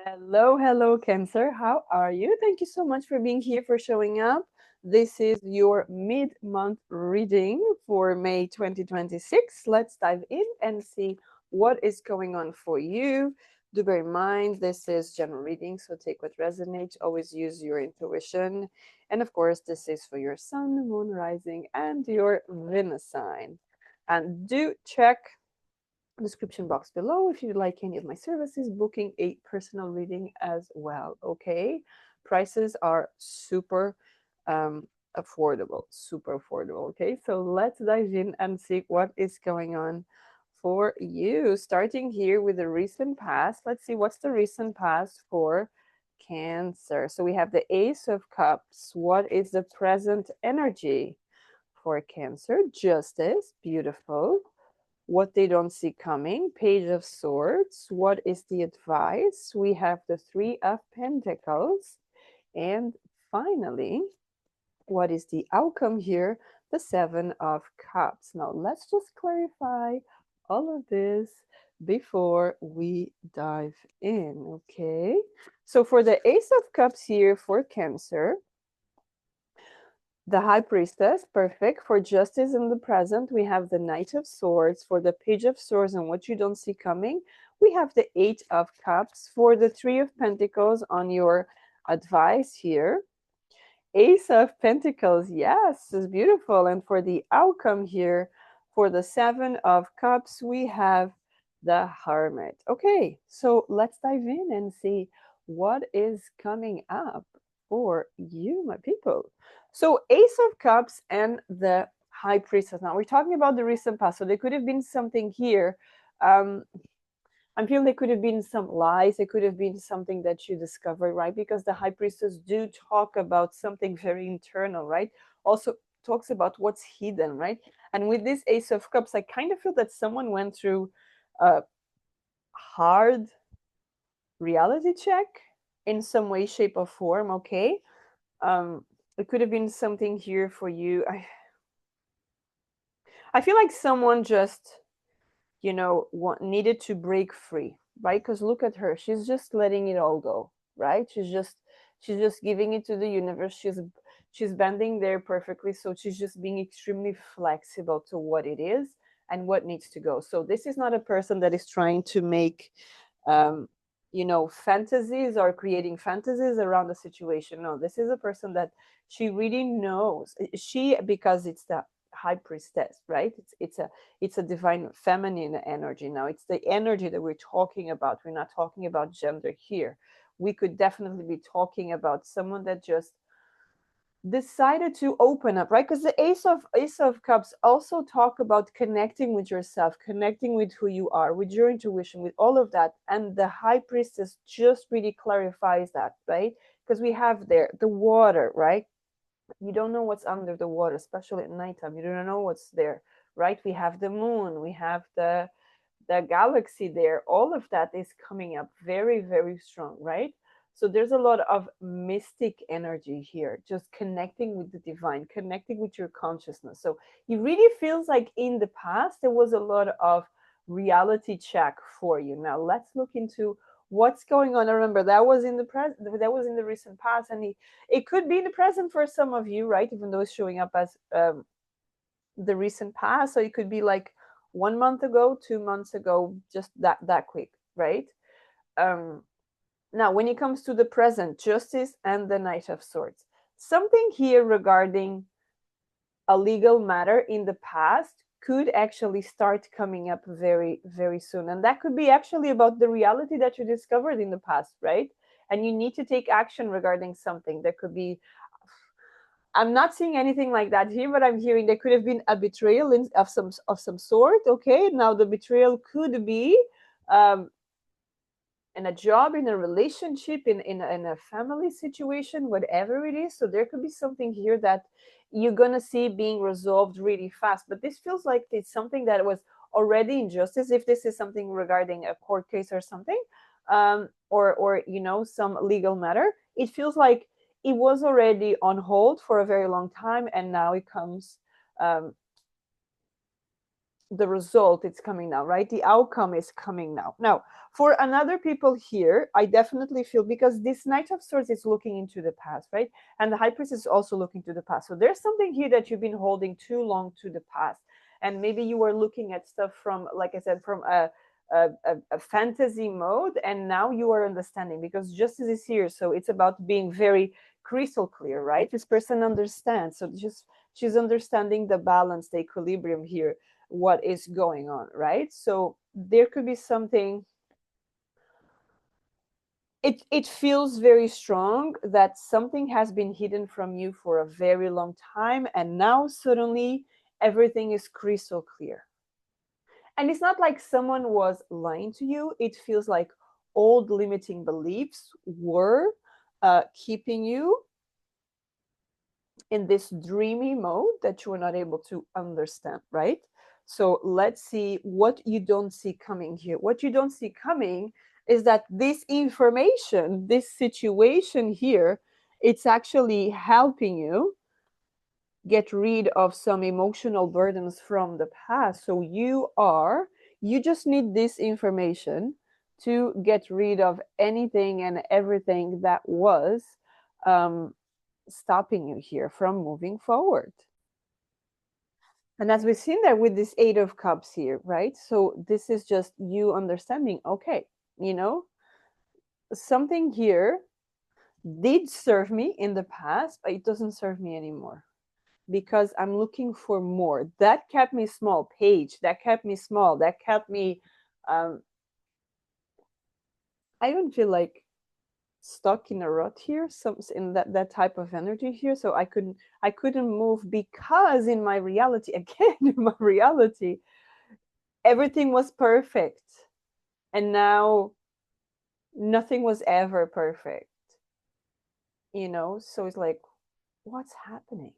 Hello, hello, Cancer. How are you? Thank you so much for being here, for showing up. This is your mid-month reading for May 2026. Let's dive in and see what is going on for you. Do bear in mind, this is general reading, so take what resonates. Always use your intuition. And of course, this is for your sun, moon, rising, and your Venus sign. And do check description box below if you'd like any of my services, booking a personal reading as well. Okay, prices are super affordable, super affordable. Okay, so let's dive in and see what is going on for you, starting here with the recent past. Let's see what's the recent past for Cancer. So we have the Ace of Cups. What is the present energy for Cancer? Justice. Beautiful. What they don't see coming. Page of Swords. What is the advice? We have the Three of Pentacles. And finally, what is the outcome here? The Seven of Cups. Now, let's just clarify all of this before we dive in, okay? So for the Ace of Cups here for Cancer, the High Priestess, perfect. For justice in the present, we have the Knight of Swords. For the Page of Swords and what you don't see coming, we have the Eight of Cups. For the Three of Pentacles on your advice here, Ace of Pentacles, yes, is beautiful. And for the outcome here, for the Seven of Cups, we have the Hermit. Okay, so let's dive in and see what is coming up for you, my people. So Ace of Cups and the High Priestess. Now we're talking about the recent past. So there could have been something here. I'm feeling there could have been some lies. It could have been something that you discovered, right? Because the High Priestess do talk about something very internal, right? Also talks about what's hidden, right? And with this Ace of Cups, I kind of feel that someone went through a hard reality check in some way, shape, or form. Okay, it could have been something here for you. I feel like someone just needed to break free, right? Because look at her, she's just letting it all go, right? She's just giving it to the universe. She's bending there perfectly, so she's just being extremely flexible to what it is and what needs to go. So this is not a person that is trying to make um fantasies or creating fantasies around the situation. No, this is a person that she really knows. She, because it's the High Priestess, right? It's a divine feminine energy. Now it's the energy that we're talking about. We're not talking about gender here. We could definitely be talking about someone that just decided to open up, right? Because the Ace of Cups also talk about connecting with yourself, connecting with who you are, with your intuition, with all of that. And the High Priestess just really clarifies that, right? Because we have there the water, right? You don't know what's under the water, especially at nighttime. You don't know what's there, right? We have the moon, we have the galaxy there. All of that is coming up very, very strong, right? So there's a lot of mystic energy here, just connecting with the divine, connecting with your consciousness. So it really feels like in the past there was a lot of reality check for you. Now let's look into what's going on. I remember that was in the present, that was in the recent past, and it could be in the present for some of you, right? Even though it's showing up as the recent past, so it could be like 1 month ago, 2 months ago, just that quick, right? um Now when it comes to the present, justice and the Knight of Swords, something here regarding a legal matter in the past could actually start coming up very, very soon, and that could be actually about the reality that you discovered in the past, right? And you need to take action regarding something that could be, I'm not seeing anything like that here, but I'm hearing there could have been a betrayal of some sort. Okay, now the betrayal could be um, in a job, in a relationship, in a family situation, whatever it is. So there could be something here that you're gonna see being resolved really fast. But this feels like it's something that was already in justice. If this is something regarding a court case or something, or some legal matter, it feels like it was already on hold for a very long time, and now it comes the result it's coming now, right? The outcome is coming now. Now, for another people here, I definitely feel, because this Knight of Swords is looking into the past, right? And the High Priestess is also looking to the past. So there's something here that you've been holding too long to the past. And maybe you were looking at stuff from, like I said, from a fantasy mode, and now you are understanding, because justice is here. So it's about being very crystal clear, right? This person understands. So just she's understanding the balance, the equilibrium here, what is going on, right? So there could be something, it feels very strong that something has been hidden from you for a very long time, and now suddenly everything is crystal clear. And it's not like someone was lying to you, it feels like old limiting beliefs were keeping you in this dreamy mode that you are not able to understand, right? So let's see what you don't see coming here. What you don't see coming is that this information, this situation here, it's actually helping you get rid of some emotional burdens from the past. So you just need this information to get rid of anything and everything that was um, stopping you here from moving forward. And as we've seen that with this Eight of Cups here, right? So this is just you understanding, okay, you know, something here did serve me in the past, but it doesn't serve me anymore because I'm looking for more. That kept me small, Paige. That kept me small. That kept me, um, I don't feel like stuck in a rut here, some in that type of energy here. So I couldn't move because in my reality, again, in my reality, everything was perfect. And now nothing was ever perfect. So it's like, what's happening?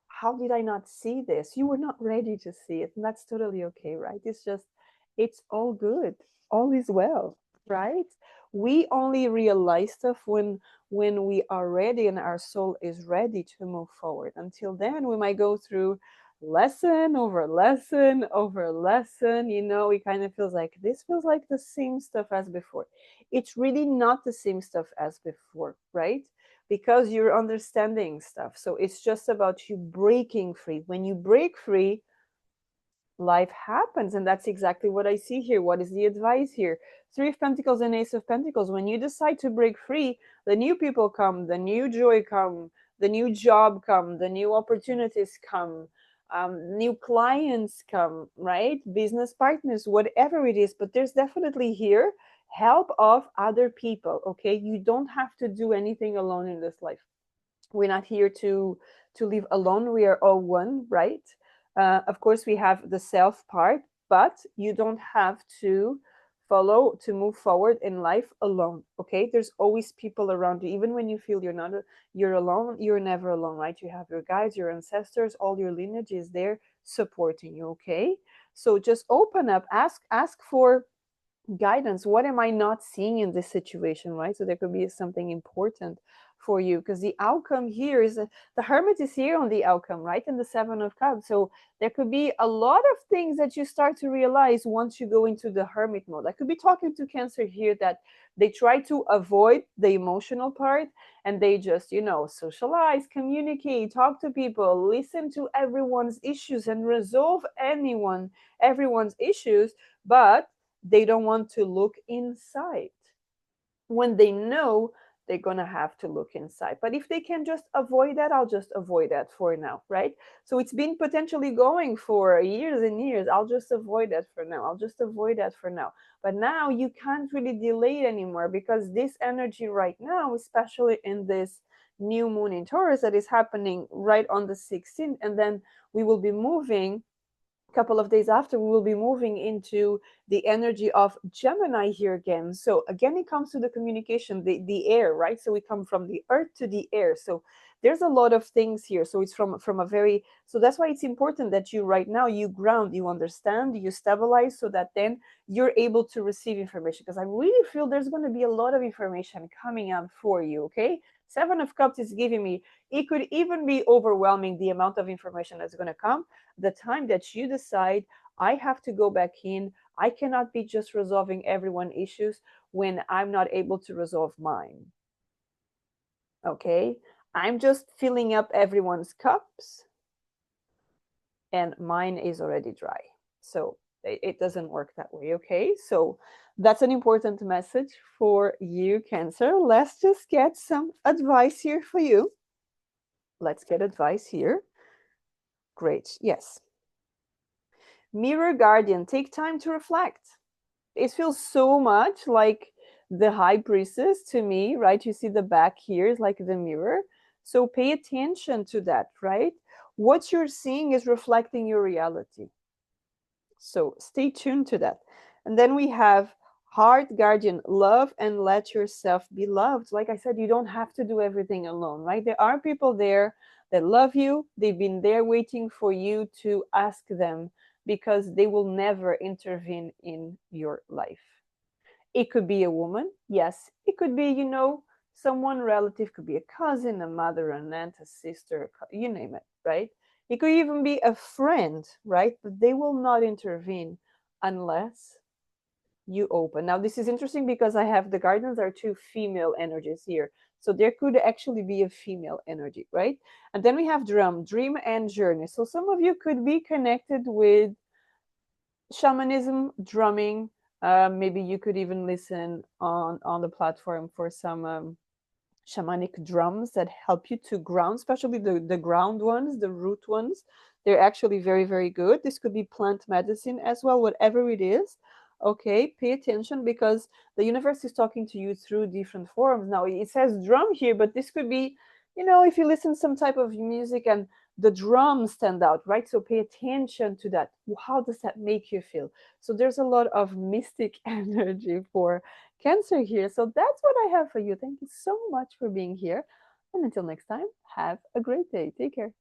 How did I not see this? You were not ready to see it. And that's totally okay, right? It's all good. All is well, right? We only realize stuff when we are ready and our soul is ready to move forward. Until then, we might go through lesson over lesson over lesson. It kind of feels like this feels like the same stuff as before. It's really not the same stuff as before, right? Because you're understanding stuff. So it's just about you breaking free. When you break free, life happens. And that's exactly what I see here. What is the advice here? Three of Pentacles and Ace of Pentacles. When you decide to break free, the new people come, the new joy come, the new job come, the new opportunities come, new clients come, right? Business partners, whatever it is. But there's definitely here help of other people. Okay, you don't have to do anything alone in this life. We're not here to live alone. We are all one, right? Of course, we have the self part, but you don't have to move forward in life alone. Okay, there's always people around you. Even when you feel you're alone, you're never alone, right? You have your guides, your ancestors, all your lineage is there supporting you. Okay, so just open up, ask for guidance. What am I not seeing in this situation, right? So there could be something important for you, because the outcome here is the Hermit is here on the outcome, right? And the Seven of Cups. So there could be a lot of things that you start to realize once you go into the Hermit mode. I could be talking to Cancer here that they try to avoid the emotional part, and they just socialize, communicate, talk to people, listen to everyone's issues and resolve everyone's issues, but they don't want to look inside when they know they're going to have to look inside. But if they can just avoid that, I'll just avoid that for now, right? So it's been potentially going for years and years. I'll just avoid that for now. I'll just avoid that for now. But now you can't really delay it anymore, because this energy right now, especially in this new moon in Taurus that is happening right on the 16th, and then we will be moving couple of days after, we will be moving into the energy of Gemini here again. So again, it comes to the communication, the air, right? So we come from the earth to the air. So there's a lot of things here. So it's from a very, so that's why it's important that you right now, you ground, you understand, you stabilize, so that then you're able to receive information. Because I really feel there's going to be a lot of information coming out for you. Okay, Seven of Cups is giving me, it could even be overwhelming, the amount of information that's going to come the time that you decide, I have to go back in. I cannot be just resolving everyone's issues when I'm not able to resolve mine. Okay? I'm just filling up everyone's cups and mine is already dry. So it doesn't work that way. Okay? So that's an important message for you, Cancer. Let's just get some advice here for you. Let's get advice here. Great. Yes. Mirror Guardian, take time to reflect. It feels so much like the High Priestess to me, right? You see the back here is like the mirror. So pay attention to that, right? What you're seeing is reflecting your reality. So stay tuned to that. And then we have Heart Guardian, love and let yourself be loved. Like I said, you don't have to do everything alone, right? There are people there that love you. They've been there waiting for you to ask them because they will never intervene in your life. It could be a woman, yes. It could be, someone relative, could be a cousin, a mother, an aunt, a sister, you name it, right? It could even be a friend, right? But they will not intervene unless you open. Now, this is interesting because I have the guardians are two female energies here. So there could actually be a female energy, right? And then we have dream and journey. So some of you could be connected with shamanism, drumming. Maybe you could even listen on the platform for some shamanic drums that help you to ground, especially the ground ones, the root ones. They're actually very, very good. This could be plant medicine as well, whatever it is. Okay, pay attention because the universe is talking to you through different forms. Now, it says drum here, but this could be, if you listen some type of music and the drums stand out, right? So pay attention to that. How does that make you feel? So there's a lot of mystic energy for Cancer here. So that's what I have for you. Thank you so much for being here. And until next time, have a great day. Take care.